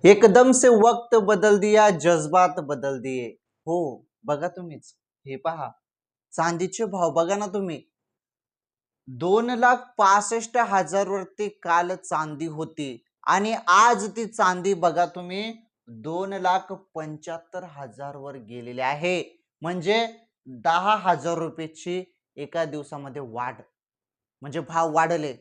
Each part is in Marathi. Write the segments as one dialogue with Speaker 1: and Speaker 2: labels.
Speaker 1: एकदम से वक्त बदल दिया, जज्बात बदल दिए. हो, बघा तुम्हीच. हे पहा, चांदीचे भाव बघा ना तुम्ही. 2,65,000 वरती काल चांदी होती आणि आज ती चांदी बघा तुम्ही 2,75,000 वर गेलेली आहे. म्हणजे 10,000 रुपयाची एका दिवसामध्ये वाढ. म्हणजे भाव वाढले.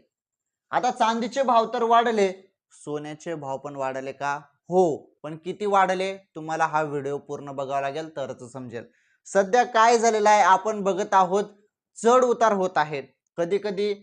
Speaker 1: आता चांदीचे भाव तर वाढले, सोन्याचे भाव पण वाढले का? हो, पण किती वाढले? तुम्हाला हा व्हिडिओ पूर्ण बघावा लागेल तरच समजेल. सध्या काय झालेलं आहे आपण बघत आहोत, चढ उतार होत आहेत. कधी कधी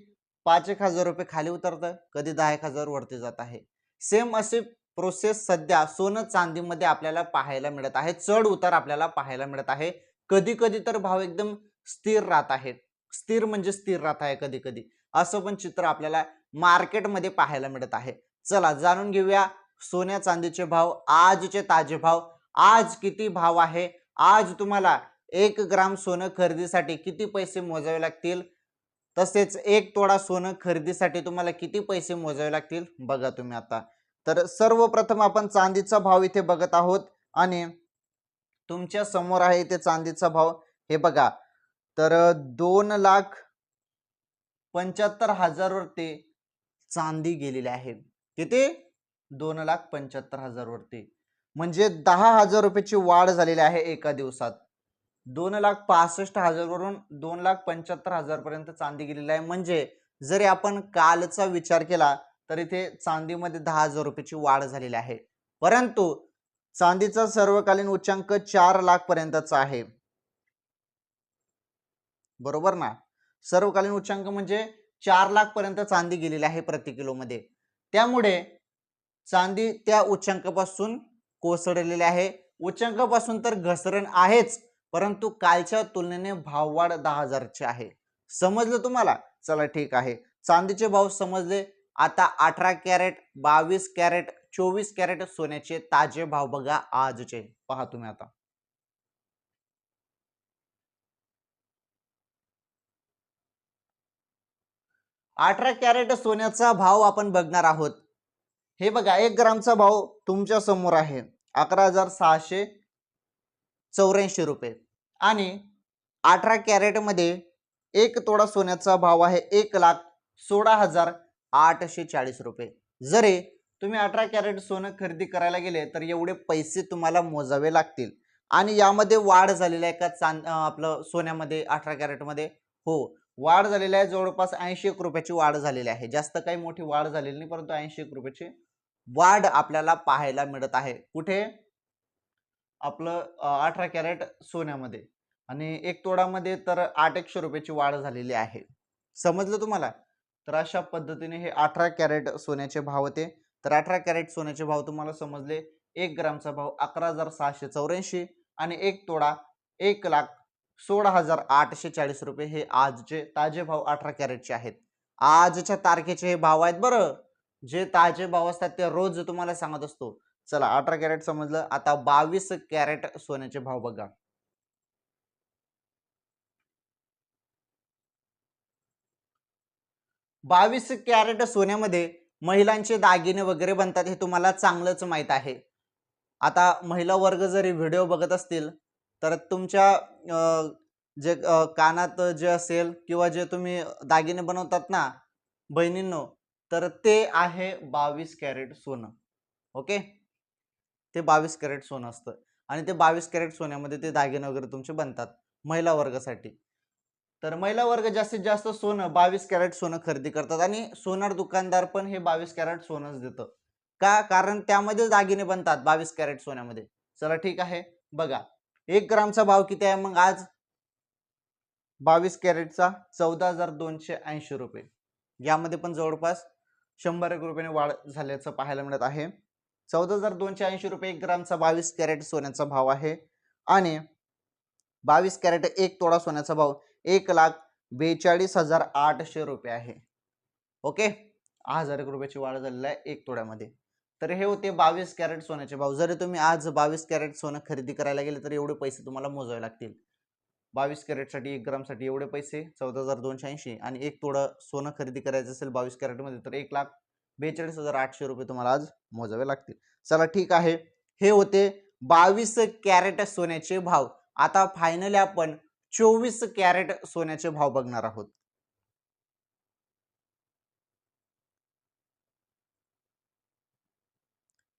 Speaker 1: 5,000 रुपये खाली उतरतं, कधी 10,000 वरती जात आहे. सेम असे प्रोसेस सध्या सोनं चांदीमध्ये आपल्याला पाहायला मिळत आहे. चढ उतार आपल्याला पाहायला मिळत आहे. कधी कधी तर भाव एकदम स्थिर राहत आहेत. स्थिर म्हणजे स्थिर राहत आहे कधी कधी, असं पण चित्र आपल्याला मार्केटमध्ये पाहायला मिळत आहे. चला जाणून घेऊया सोन्या चांदीचे भाव, आजचे ताजे भाव. आज किती भाव आहे, आज तुम्हाला 1 ग्राम सोनं खरेदीसाठी किती पैसे मोजावे लागतील, तसेच 1 तोळा सोनं खरेदीसाठी तुम्हाला किती पैसे मोजावे लागतील बघा तुम्ही आता. तर सर्वप्रथम आपण चांदीचा भाव इथे बघत आहोत आणि तुमच्या समोर आहे इथे चांदीचा भाव. हे बघा, तर 2,75,000 वरती चांदी गेलेली आहे. किती? 2,75,000 वरती. म्हणजे 10,000 रुपयाची वाढ झालेली आहे एका दिवसात. 2,65,000 वरून 2,75,000 पर्यंत चांदी गेलेली आहे. म्हणजे जरी आपण कालचा विचार केला तर इथे चांदीमध्ये 10,000 रुपयाची वाढ झालेली आहे. परंतु चांदीचा सर्वकालीन उच्चांक 4,00,000 पर्यंतचा आहे. बरोबर ना? सर्वकालीन उच्चांक म्हणजे 4,00,000 पर्यंत चांदी गेलेली आहे प्रति किलो मध्ये. त्यामुळे चांदी त्या उच्चांकापासून कोसळलेली आहे. उच्चांकापासून तर घसरण आहेच, परंतु कालच्या तुलनेने भाववाढ 10,000 ची आहे. समजलं तुम्हाला? चला ठीक आहे. चांदीचे भाव समजले. आता 18 कॅरेट, 22 कॅरेट, 24 कॅरेट सोन्याचे ताजे भाव बघा आजचे. पहा तुम्ही आता. 18 कॅरेट सोन्याचा भाव आपण बघणार आहोत. हे बघा, 1 ग्रामचा भाव तुमच्या समोर आहे 11,684 रुपये आणि 18 कॅरेट मध्ये 1 तोळा सोन्याचा भाव आहे 1,16,840 रुपये. जरी तुम्ही 18 कॅरेट सोनं खरेदी करायला गेले तर एवढे पैसे तुम्हाला मोजावे लागतील. आणि यामध्ये वाढ झालेली आहे का आपलं सोन्यामध्ये 18 कॅरेट मध्ये? हो, वाढ झालेली आहे. जवळपास 81 रुपयाची वाढ झालेली आहे. जास्त काही मोठी वाढ झालेली नाही, परंतु 81 रुपयाची वाढ आपल्याला पाहायला मिळत आहे. कुठे? आपलं 18 कॅरेट सोन्यामध्ये. आणि 1 तोळामध्ये तर 800 रुपयाची वाढ झालेली आहे. समजलं तुम्हाला? तर अशा पद्धतीने हे 18 कॅरेट सोन्याचे भाव होते. तर 18 कॅरेट सोन्याचे भाव तुम्हाला समजले. 1 ग्रामचा भाव 11,684 आणि 1 तोळा 1,16,840 रुपये हे आजचे ताजे भाव 18 कॅरेटचे आहेत. आजच्या तारखेचे हे भाव आहेत बरं. जे ताजे भाव असतात ते रोज तुम्हाला सांगत असतो. चला 18 कॅरेट समजलं. आता 22 कॅरेट सोन्याचे भाव बघा. 22 कॅरेट सोन्यामध्ये महिलांचे दागिने वगैरे बनतात हे तुम्हाला चांगलंच माहित आहे. आता महिला वर्ग जरी व्हिडिओ बघत असतील तर तुमच्या जे कानात जे असेल किंवा जे तुम्ही दागिने बनवतात ना बहिणींनो, तर ते आहे 22 कॅरेट सोनं. ओके, ते 22 कॅरेट सोनं असतं आणि ते 22 कॅरेट सोन्यामध्ये ते दागिने वगैरे तुमचे बनतात महिला वर्गासाठी. तर महिला वर्ग जास्तीत जास्त सोनं 22 कॅरेट सोनं खरेदी करतात आणि सोनार दुकानदार पण हे 22 कॅरेट सोनंच देतं. का? कारण त्यामध्ये दागिने बनतात 22 कॅरेट सोन्यामध्ये. चला ठीक आहे, बघा 1 ग्रामचा भाव किती आहे मग आज 22 कॅरेटचा? 14,280 रुपये. यामध्ये पण जवळपास 100 रुपयाने वाढ झाल्याचं पाहायला मिळत आहे. 14,280 रुपये 1 ग्रामचा 22 कॅरेट सोन्याचा भाव आहे. आणि 22 कॅरेट 1 तोळा सोन्याचा भाव 1,42,800 रुपये आहे. ओके, 1000 रुपयाची वाढ झालेली आहे 1 तोळ्यामध्ये. तर हे होते 22 कॅरेट सोन्याचे भाव. जरी तुम्ही आज 22 कॅरेट सोनं खरेदी करायला गेले तर एवढे पैसे तुम्हाला मोजावे लागतील. 22 कॅरेटसाठी 1 ग्रामसाठी एवढे पैसे 14,280 आणि 1 तोळा सोनं खरेदी करायचं असेल 22 कॅरेटमध्ये तर 1,42,800 रुपये तुम्हाला आज मोजावे लागतील. चला ठीक आहे, हे होते 22 कॅरेट सोन्याचे भाव. आता फायनली आपण 24 कॅरेट सोन्याचे भाव बघणार आहोत.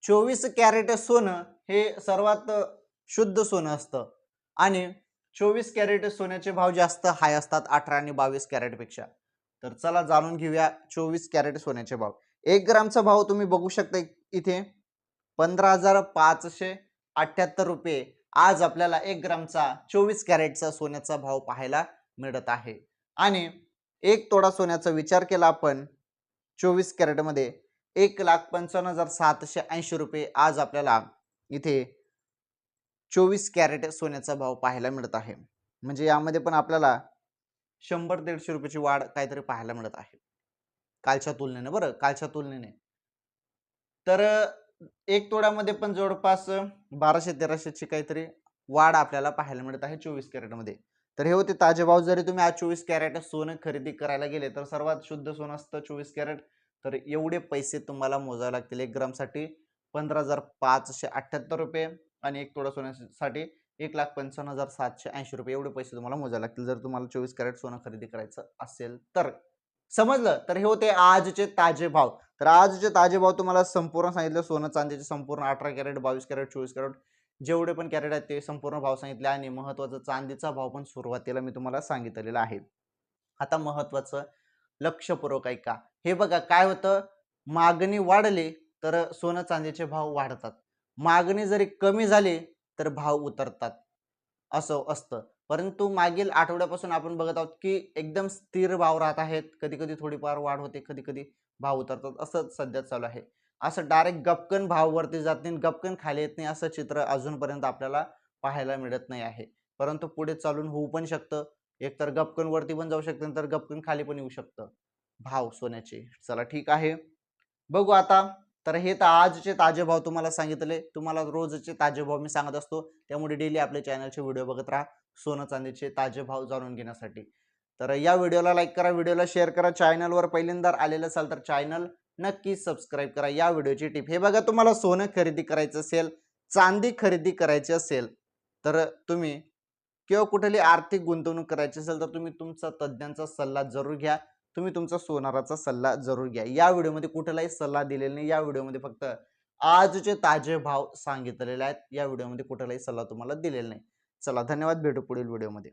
Speaker 1: 24 कॅरेट सोनं हे सर्वात शुद्ध सोनं असतं आणि 24 कॅरेट सोन्याचे भाव जास्त हाय असतात 18 आणि 22 कॅरेट पेक्षा. तर चला जाणून घेऊया 24 कॅरेट सोन्याचे भाव. 1 ग्रामचा भाव तुम्ही बघू शकता इथे 15,578 रुपये आज आपल्याला 1 ग्रामचा 24 कॅरेटचा सोन्याचा भाव पाहायला मिळत आहे. आणि 1 तोळा सोन्याचा विचार केला आपण 24 कॅरेटमध्ये 1,55,780 रुपये आज आपल्याला इथे 24 कॅरेट सोन्याचा भाव पाहायला मिळत आहे. म्हणजे यामध्ये पण आपल्याला 100-150 रुपयाची वाढ काहीतरी पाहायला मिळत आहे कालच्या तुलनेने, बरं कालच्या तुलनेने. तर 1 तोड्यामध्ये पण जवळपास 1200-1300ची काहीतरी वाढ आपल्याला पाहायला मिळत आहे 24 कॅरेटमध्ये. तर हे होते ताजे भाव. जरी तुम्ही आज 24 कॅरेट सोनं खरेदी करायला गेले तर सर्वात शुद्ध सोनं असतं 24 कॅरेट. तर एवढे पैसे तुम्हाला मोजावे लागतील 1 ग्रामसाठी 15,578 रुपये आणि 1 तोडा सोन्यासाठी 1,55,780 रुपये एवढे पैसे तुम्हाला मोजावे लागतील जर तुम्हाला 24 कॅरेट सोनं खरेदी करायचं असेल तर. समजलं? तर हे होते आजचे ताजे भाव. तर आजचे ताजे भाव तुम्हाला संपूर्ण सांगितले. सोनं चांदीचे संपूर्ण 18 कॅरेट, 22 कॅरेट, 24 कॅरेट जेवढे पण कॅरेट आहेत ते संपूर्ण भाव सांगितले आणि महत्त्वाचं चांदीचा भाव पण सुरुवातीला मी तुम्हाला सांगितलेला आहे. आता महत्त्वाचं लक्षपूर्वक ऐका. हे बघा काय होतं, मागणी वाढली तर सोनं चांदीचे भाव वाढतात. मागणी जरी कमी झाली तर भाव उतरतात. असं असतं. परंतु मागील आठवड्यापासून आपण बघत आहोत की एकदम स्थिर भाव राहत आहेत. कधी-कधी थोडीफार वाढ होते, कधी-कधी भाव उतरतात. असं सध्या चालू आहे. असं डायरेक्ट गपकन भाव वरती जात नाही, गपकन खाली येत नाही असं चित्र अजूनपर्यंत आपल्याला पाहायला मिळत नाही आहे. परंतु पुढे चालून होऊ पण शकतं. एकतर गपकन वरती पण जाऊ शकतं, तर गपकन खाली पण येऊ शकतं भाव सोन्याचे. चला ठीक आहे. बघू आता. तर हे तर आजचे ताजे भाव तुम्हाला सांगितले. तुम्हाला रोजचे ताजे भाव मी सांगत असतो. त्यामुळे डेली आपल्या चॅनलचे व्हिडिओ बघत राहा सोनं चांदीचे ताजे भाव जाणून घेण्यासाठी. तर या व्हिडिओला लाईक करा, व्हिडिओला शेअर करा. चॅनलवर पहिल्यांदा आलेलं असाल तर चॅनल नक्की सबस्क्राईब करा. या व्हिडिओची टिप हे बघा, तुम्हाला सोनं खरेदी करायचं असेल, चांदी खरेदी करायची असेल तर तुम्ही किंवा कुठली आर्थिक गुंतवणूक करायची असेल तर तुम्ही तुमचा तज्ञांचा सल्ला जरूर घ्या. तुम्ही तुमचा सोनाराचा सल्ला जरूर घ्या. या व्हिडिओमध्ये कुठलाही सल्ला दिलेला नाही. या व्हिडिओमध्ये फक्त आजचे ताजे भाव सांगितलेले आहेत. या व्हिडिओमध्ये कुठलाही सल्ला तुम्हाला दिलेला नाही. चला धन्यवाद, भेटू पुढील व्हिडिओमध्ये.